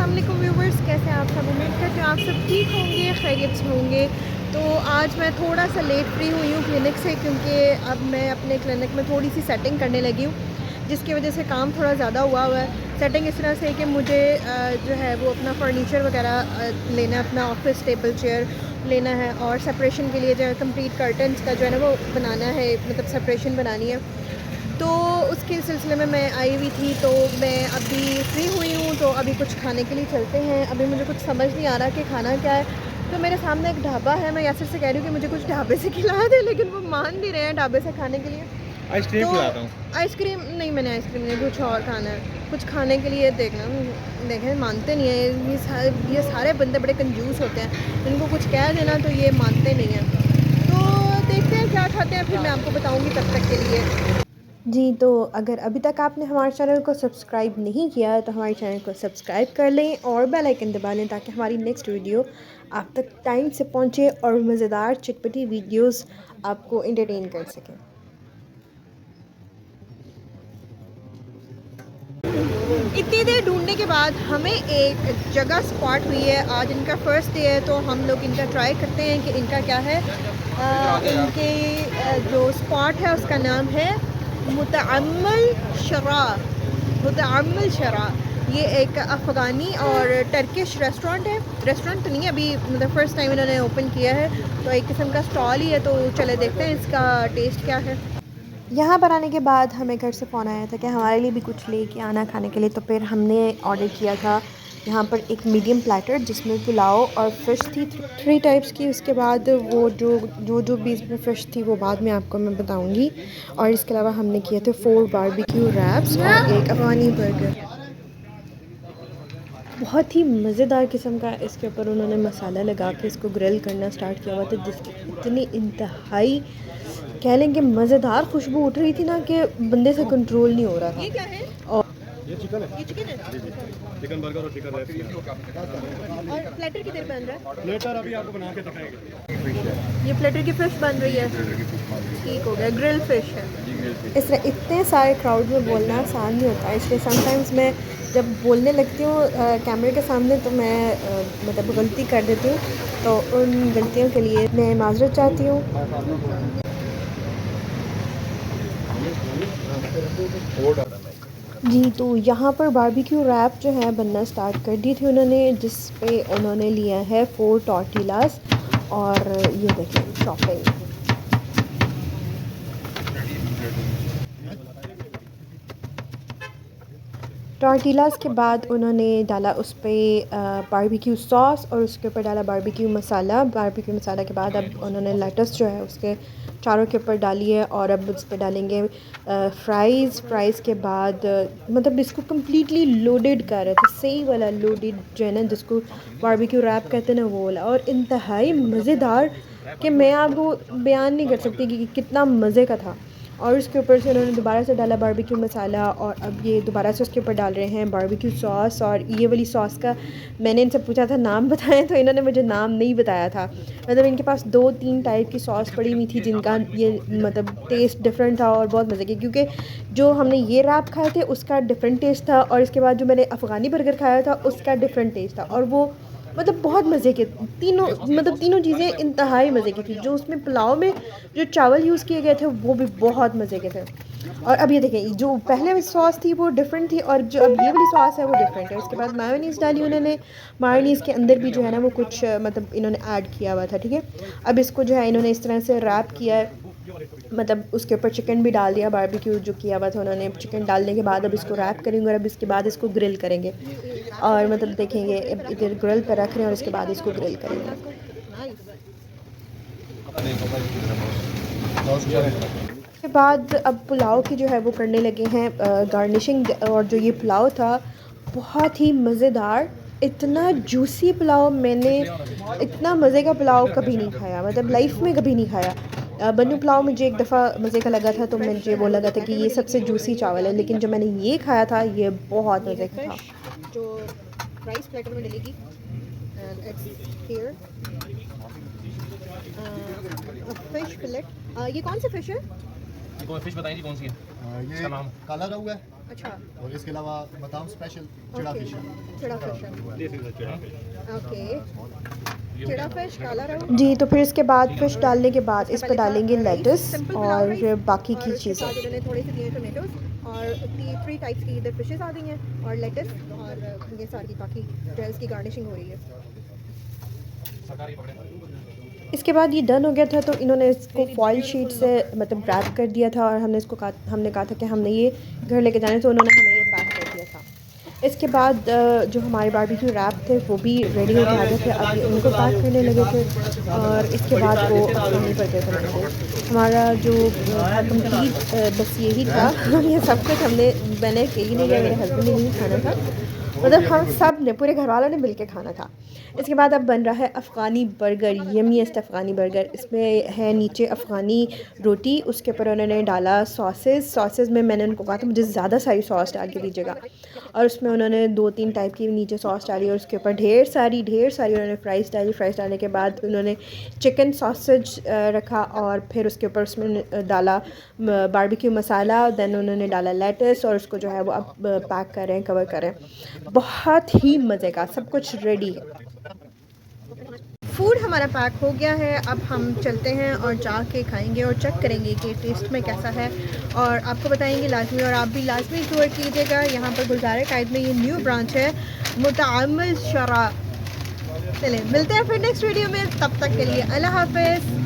अस्सलाम वालेकुम व्यूवर्स, कैसे हैं आप सब। उम्मीद करती हूँ आप सब ठीक होंगे, खैरियत से होंगे। तो आज मैं थोड़ा सा लेट फ्री हुई हूँ क्लिनिक से, क्योंकि अब मैं अपने क्लिनिक में थोड़ी सी सेटिंग करने लगी हूँ, जिसकी वजह से काम थोड़ा ज़्यादा हुआ है। सेटिंग इस तरह से कि मुझे जो है वो अपना फर्नीचर वगैरह लेना है, अपना ऑफिस टेबल चेयर लेना है, और सेपरेशन के लिए जो है कंप्लीट कर्टन्स का जो है ना वो बनाना है, मतलब सेपरेशन बनानी है। तो उसके सिलसिले में मैं आई हुई थी, तो मैं अभी फ्री हुई हूँ, तो अभी कुछ खाने के लिए चलते हैं। अभी मुझे कुछ समझ नहीं आ रहा कि खाना क्या है। तो मेरे सामने एक ढाबा है, मैं यासिर से कह रही हूँ कि मुझे कुछ ढाबे से खिला दे, लेकिन वो मान नहीं रहे हैं ढाबे से खाने के लिए। आइसक्रीम तो खिलाता हूँ। आइसक्रीम नहीं, मैंने आइसक्रीम नहीं, कुछ और खाना है, कुछ खाने के लिए देखना। देखें, मानते नहीं है ये सारे बंदे बड़े कंजूस होते हैं, इनको कुछ कह देना तो ये मानते नहीं हैं। तो देखते हैं क्या खाते हैं, फिर मैं आपको बताऊँगी तब तक के लिए। जी, तो अगर अभी तक आपने हमारे चैनल को सब्सक्राइब नहीं किया है तो हमारे चैनल को सब्सक्राइब कर लें और बेल आइकन दबा लें, ताकि हमारी नेक्स्ट वीडियो आप तक टाइम से पहुंचे और मज़ेदार चटपटी वीडियोस आपको एंटरटेन कर सकें। इतनी देर ढूंढने के बाद हमें एक जगह स्पॉट हुई है। आज इनका फ़र्स्ट डे है, तो हम लोग इनका ट्राई करते हैं कि इनका क्या है। इनके जो स्पॉट है उसका नाम है मुतअम्मल शरा। मुतअम्मल शरा ये एक अफ़गानी और टर्किश रेस्टोरेंट है। रेस्टोरेंट तो नहीं है अभी, मतलब फ़र्स्ट टाइम इन्होंने ओपन किया है, तो एक किस्म का स्टॉल ही है। तो चले देखते हैं इसका टेस्ट क्या है। यहाँ पर आने के बाद हमें घर से फ़ोन आया था कि हमारे लिए भी कुछ लेके आना खाने के लिए, तो फिर हमने ऑर्डर किया था यहाँ पर एक मीडियम प्लेटर, जिसमें पुलाव और फ़िश थी, थ्री टाइप्स की। उसके बाद वो जो भी इसमें फ़िश थी वो बाद में आपको मैं बताऊँगी। और इसके अलावा हमने किए थे 4 बारबेक्यू रैप्स और एक अफ़गानी बर्गर। बहुत ही मज़ेदार किस्म का इसके ऊपर उन्होंने मसाला लगा के इसको ग्रिल करना स्टार्ट किया हुआ था, जिसकी इतनी इंतहाई कह लें कि मज़ेदार खुशबू उठ रही थी ना, कि बंदे से कंट्रोल नहीं हो रहा था। ये क्या है? और ये चिकन है। ये चिकन है। जी जी। चिकन बर्गर और चिकन रैप्स। और प्लेटर किधर बन रहा है? प्लेटर अभी आपको बना के दिखाएंगे। ये प्लेटर की फ़िश बन रही है। ठीक हो गया, ग्रिल फ़िश है। इस तरह इतने सारे क्राउड में बोलना आसान नहीं होता, इसलिए समटाइम्स मैं जब बोलने लगती हूँ कैमरे के सामने, तो मैं मतलब गलती कर देती हूँ। तो उन गलतियों के लिए मैं माज़रत चाहती हूँ। जी, तो यहाँ पर बारबेक्यू रैप जो है बनना स्टार्ट कर दी थी उन्होंने, जिस पे उन्होंने लिया है 4 टॉर्टिलास। और ये देखिए शॉपिंग। टॉर्टिलास के बाद उन्होंने डाला उस पर बारबेक्यू सॉस, और उसके ऊपर डाला बारबेक्यू मसाला। बारबेक्यू मसाला के बाद अब उन्होंने लेटस जो है उसके चारों के ऊपर डाली है, और अब उस पर डालेंगे फ्राइज़ के बाद मतलब इसको कम्प्लीटली लोडेड कर रहे थे, सही वाला लोडेड जो है ना, जिसको बारबेक्यू रैप कहते हैं ना, वो वाला। और इंतहाई मज़ेदार कि मैं आपको बयान नहीं कर सकती कि कितना मज़े का था। और उसके ऊपर से उन्होंने दोबारा से डाला बारबेक्यू मसाला, और अब ये दोबारा से उसके ऊपर डाल रहे हैं बारबेक्यू सॉस। और ये वाली सॉस का मैंने इनसे पूछा था नाम बताएं, तो इन्होंने मुझे नाम नहीं बताया था। मतलब इनके पास 2-3 टाइप की सॉस पड़ी हुई थी, जिनका ये मतलब टेस्ट डिफरेंट था और बहुत मज़े की, क्योंकि जो हमने ये रैप खाए थे उसका डिफरेंट टेस्ट था, और इसके बाद जो मैंने अफ़गानी बर्गर खाया था उसका डिफरेंट टेस्ट था। और वो मतलब बहुत मज़े के तीनों, मतलब तीनों चीज़ें इंतहाई मज़े की थी। जो उसमें पुलाव में जो चावल यूज़ किए गए थे वो भी बहुत मज़े के थे। और अब ये देखें, जो पहले वाली सॉस थी वो डिफरेंट थी, और जो अब ये वाली सॉस है वो डिफरेंट है। उसके बाद मायोनीज़ डाली उन्होंने। मायोनीज़ के अंदर भी जो है ना वो कुछ मतलब इन्होंने ऐड किया हुआ था, ठीक है। अब इसको जो है इन्होंने इस तरह से रैप किया है, मतलब उसके ऊपर चिकन भी डाल दिया, बारबेक्यू जो किया हुआ था उन्होंने। चिकन डालने के बाद अब इसको रैप करेंगे, और अब इसके बाद इसको ग्रिल करेंगे। और मतलब देखेंगे, इधर ग्रिल पर रख रहे हैं और उसके बाद इसको ग्रिल करेंगे। उसके बाद अब पुलाव की जो है वो करने लगे हैं गार्निशिंग। और जो ये पुलाव था बहुत ही मज़ेदार, इतना जूसी पुलाव मैंने, इतना मज़े का पुलाव कभी नहीं खाया, मतलब लाइफ में कभी नहीं खाया। बन्नू पुलाव मुझे एक दफ़ा मज़े का लगा था, तो मुझे वो लगा था कि ये सबसे जूसी चावल है, लेकिन जो मैंने ये खाया था ये बहुत मज़े का था। जो राइस प्लेटर में डलेगी, फिश फिलेट। ये कौन सी फ़िश है? कौन फिश बताएं जी, कौन सी है? ये इसका नाम काला रहू है, अच्छा और इसके अलावा मदाम स्पेशल चिड़ा ओके फिश है। चिड़ा फिश है This is a chira. Okay चिड़ा फिश काला रहू जी। तो फिर इसके बाद फिश डालने के बाद इस पर डालेंगे लेटस और बाकी की चीज़ें। इन्होंने थोड़े से दिए टोमेटोज और 3 टाइप्स की इधर फिशेस आ गई हैं और लेटस और ये सारी बाकी जो है इसकी गार्निशिंग हो रही है। इसके बाद ये डन हो गया था तो इन्होंने इसको फॉइल शीट से मतलब रैप कर दिया था और हमने कहा था कि हमने ये घर लेके जाने, तो उन्होंने हमें ये पैक कर दिया था। इसके बाद जो हमारे बारबेक्यू रैप थे वो भी रेडी होकर आ गए थे, अभी उनको पैक करने लगे थे और इसके बाद वो वहीं पर गए थे। हमारा जो कंप्लीट बस यही था ये सब कुछ मैंने अकेली नहीं किया, मेरे हस्बैंड ने नहीं खाना था, मतलब हम सब ने पूरे घर वालों ने मिल के खाना था। इसके बाद अब बन रहा है अफ़गानी बर्गर, यमीएस्ट अफ़गानी बर्गर। इसमें है नीचे अफ़गानी रोटी, उसके ऊपर उन्होंने डाला सॉसेस में मैंने उनको कहा था मुझे ज़्यादा सारी सॉस डाल के दीजिएगा और उसमें उन्होंने 2-3 टाइप की नीचे सॉस डाली और उसके ऊपर ढेर सारी उन्होंने फ्राइज़ डाली। फ्राइज़ डालने के बाद उन्होंने चिकन सॉसेज रखा और फिर उसके ऊपर उसमें डाला बारबेक्यू मसाला, दैन उन्होंने डाला लेटस और उसको जो है वो अब पैक करें, कवर करें। बहुत ही मज़े का सब कुछ रेडी है। फूड हमारा पैक हो गया है, अब हम चलते हैं और जाके खाएंगे और चेक करेंगे कि टेस्ट में कैसा है और आपको बताएंगे लाजमी, और आप भी लाजमी टूर कीजिएगा। यहाँ पर गुलज़ार कायद में ये न्यू ब्रांच है मुतामिल शरा। चलें मिलते हैं फिर नेक्स्ट वीडियो में, तब तक के लिए अल्लाह हाफ़िज़।